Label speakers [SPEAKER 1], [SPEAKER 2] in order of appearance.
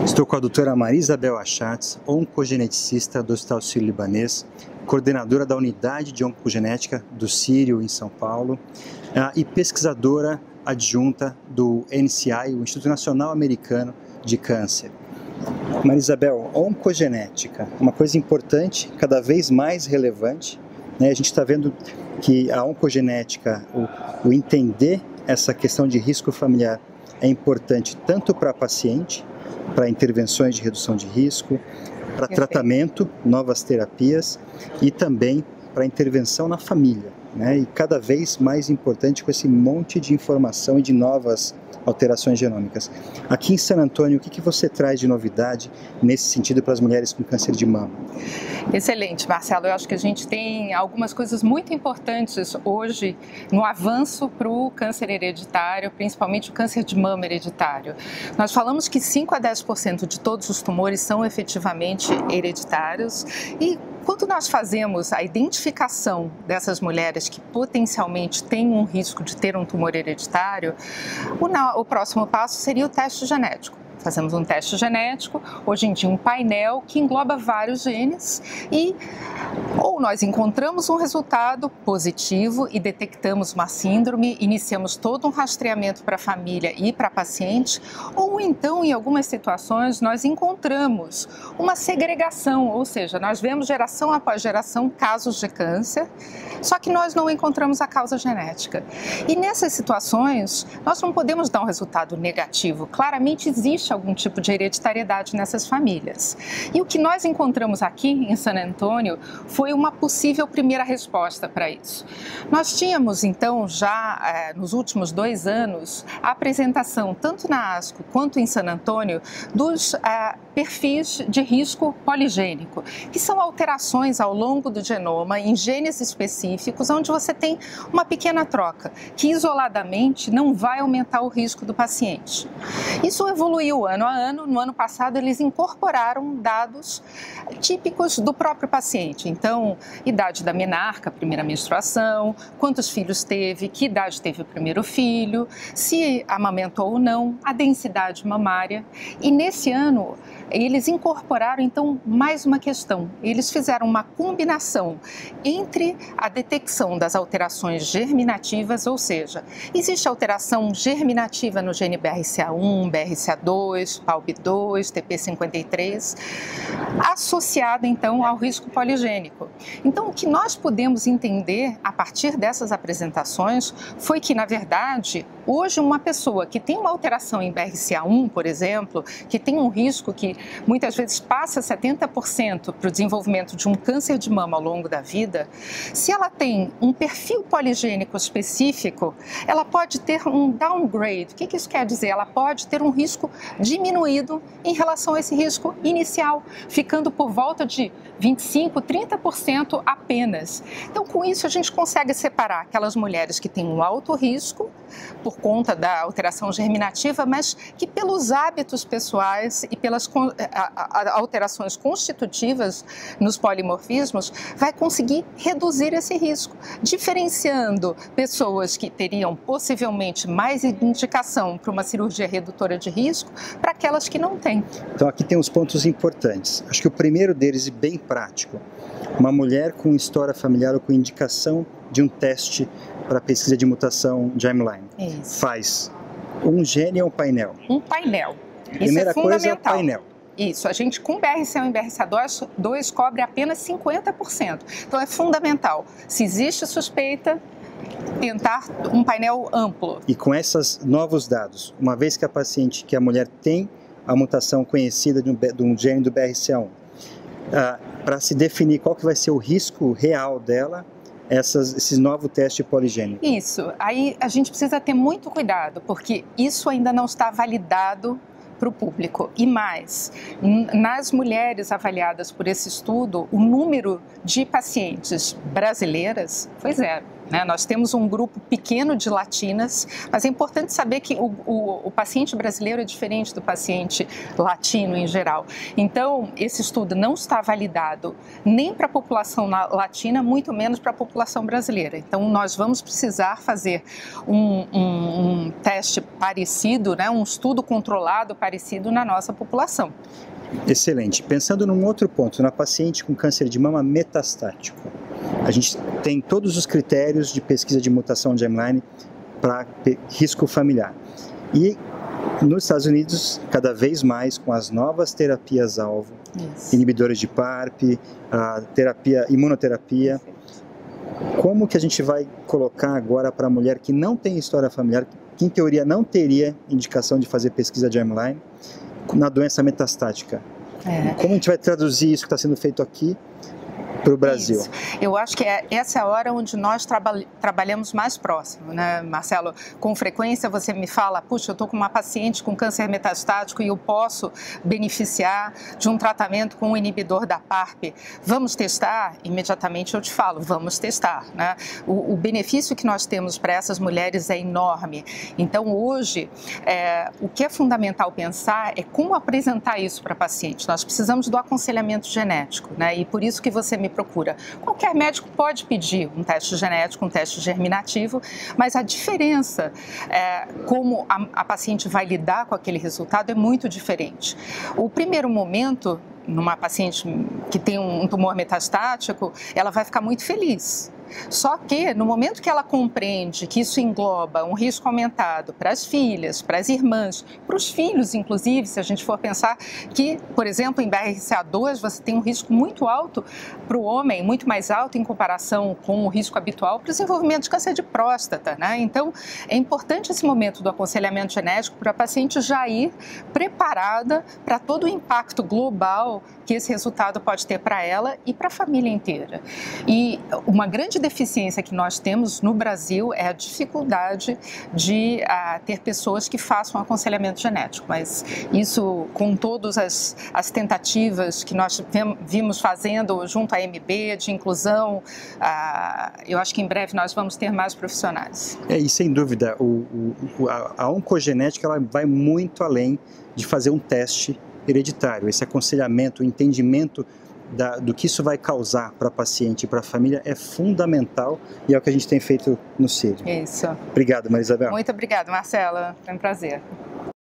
[SPEAKER 1] Estou com a doutora Maria Isabel Achatz, oncogeneticista do Hospital Sírio-Libanês, coordenadora da unidade de oncogenética do Sírio em São Paulo e pesquisadora adjunta do NCI, o Instituto Nacional Americano de Câncer. Maria Isabel, oncogenética, uma coisa importante, cada vez mais relevante, né? A gente está vendo que a oncogenética, o entender essa questão de risco familiar é importante tanto para a paciente, para intervenções de redução de risco, para tratamento, novas terapias e também para intervenção na família, né? E cada vez mais importante com esse monte de informação e de novas alterações genômicas. Aqui em San Antônio, o que você traz de novidade nesse sentido para as mulheres com câncer de mama?
[SPEAKER 2] Excelente, Marcelo. Eu acho que a gente tem algumas coisas muito importantes hoje no avanço para o câncer hereditário, principalmente o câncer de mama hereditário. Nós falamos que 5 a 10% de todos os tumores são efetivamente hereditários e quando nós fazemos a identificação dessas mulheres que potencialmente têm um risco de ter um tumor hereditário, o próximo passo seria o teste genético. Fazemos um teste genético, hoje em dia um painel que engloba vários genes e ou nós encontramos um resultado positivo e detectamos uma síndrome, iniciamos todo um rastreamento para a família e para a paciente, ou então em algumas situações nós encontramos uma segregação, ou seja, nós vemos geração após geração casos de câncer, só que nós não encontramos a causa genética. E nessas situações nós não podemos dar um resultado negativo, claramente existe algum tipo de hereditariedade nessas famílias. E o que nós encontramos aqui em San Antônio foi uma possível primeira resposta para isso. Nós tínhamos então já nos últimos 2 anos a apresentação tanto na ASCO quanto em San Antônio dos perfis de risco poligênico, que são alterações ao longo do genoma em genes específicos onde você tem uma pequena troca que isoladamente não vai aumentar o risco do paciente. Isso evoluiu ano a ano. No ano passado eles incorporaram dados típicos do próprio paciente. Então, idade da menarca, primeira menstruação, quantos filhos teve, que idade teve o primeiro filho, se amamentou ou não, a densidade mamária. E nesse ano eles incorporaram então mais uma questão. Eles fizeram uma combinação entre a detecção das alterações germinativas, ou seja, existe alteração germinativa no gene BRCA1, BRCA2, PALB2, TP53, associada então ao risco poligênico. Então, o que nós podemos entender a partir dessas apresentações foi que, na verdade, hoje uma pessoa que tem uma alteração em BRCA1, por exemplo, que tem um risco que muitas vezes passa 70% para o desenvolvimento de um câncer de mama ao longo da vida, se ela tem um perfil poligênico específico, ela pode ter um downgrade. O que isso quer dizer? Ela pode ter um risco diminuído em relação a esse risco inicial, ficando por volta de 25%, 30% apenas. Então, com isso, a gente consegue separar aquelas mulheres que têm um alto risco por conta da alteração germinativa, mas que pelos hábitos pessoais e pelas alterações constitutivas nos polimorfismos, vai conseguir reduzir esse risco, diferenciando pessoas que teriam possivelmente mais indicação para uma cirurgia redutora de risco para aquelas que não têm.
[SPEAKER 1] Então aqui tem os pontos importantes. Acho que o primeiro deles, e bem prático, uma mulher com história familiar ou com indicação de um teste para pesquisa de mutação germline.
[SPEAKER 2] Isso.
[SPEAKER 1] Faz um gene ou um painel?
[SPEAKER 2] Um painel.
[SPEAKER 1] Primeira
[SPEAKER 2] Isso é fundamental.
[SPEAKER 1] coisa é o painel.
[SPEAKER 2] Isso, a gente com BRCA1 e BRCA2 cobre apenas 50%. Então é fundamental. Se existe suspeita, tentar um painel amplo.
[SPEAKER 1] E com esses novos dados, uma vez que a mulher tem a mutação conhecida de um gene do BRCA1, para se definir qual que vai ser o risco real dela, esses novos testes poligênicos.
[SPEAKER 2] Isso, aí a gente precisa ter muito cuidado, porque isso ainda não está validado para o público. E mais, nas mulheres avaliadas por esse estudo, o número de pacientes brasileiras foi 0. né? Nós temos um grupo pequeno de latinas, mas é importante saber que o paciente brasileiro é diferente do paciente latino em geral. Então, esse estudo não está validado nem para a população latina, muito menos para a população brasileira. Então, nós vamos precisar fazer um teste parecido, né? Um estudo controlado parecido na nossa população.
[SPEAKER 1] Excelente. Pensando num outro ponto, na paciente com câncer de mama metastático, a gente tem todos os critérios de pesquisa de mutação germline para risco familiar. E nos Estados Unidos, cada vez mais, com as novas terapias-alvo, inibidores de PARP, imunoterapia, como que a gente vai colocar agora para a mulher que não tem história familiar, que em teoria não teria indicação de fazer pesquisa germline, na doença metastática? Como a gente vai traduzir isso que está sendo feito aqui para o Brasil?
[SPEAKER 2] Isso. Eu acho que essa é a hora onde nós trabalhamos mais próximo, né, Marcelo? Com frequência você me fala, puxa, eu estou com uma paciente com câncer metastático e eu posso beneficiar de um tratamento com um inibidor da PARP. Vamos testar? Imediatamente eu te falo, vamos testar, né? O benefício que nós temos para essas mulheres é enorme. Então, hoje, o que é fundamental pensar é como apresentar isso para a paciente. Nós precisamos do aconselhamento genético, né? E por isso que você me procura. Qualquer médico pode pedir um teste genético, um teste germinativo, mas a diferença, como a paciente vai lidar com aquele resultado é muito diferente. O primeiro momento, numa paciente que tem um tumor metastático, ela vai ficar muito feliz. Só que, no momento que ela compreende que isso engloba um risco aumentado para as filhas, para as irmãs, para os filhos, inclusive, se a gente for pensar que, por exemplo, em BRCA2 você tem um risco muito alto para o homem, muito mais alto em comparação com o risco habitual para o desenvolvimento de câncer de próstata, né? Então, é importante esse momento do aconselhamento genético para a paciente já ir preparada para todo o impacto global que esse resultado pode ter para ela e para a família inteira. E uma grande deficiência que nós temos no Brasil é a dificuldade de ter pessoas que façam aconselhamento genético, mas isso, com todas as tentativas que nós vimos fazendo junto à MB, de inclusão, eu acho que em breve nós vamos ter mais profissionais.
[SPEAKER 1] E sem dúvida, a oncogenética ela vai muito além de fazer um teste hereditário. Esse aconselhamento, o entendimento do que isso vai causar para a paciente e para a família é fundamental e é o que a gente tem feito no CIRIO.
[SPEAKER 2] Isso.
[SPEAKER 1] Obrigado, Maria Isabel.
[SPEAKER 2] Muito obrigada, Marcela. Foi um prazer.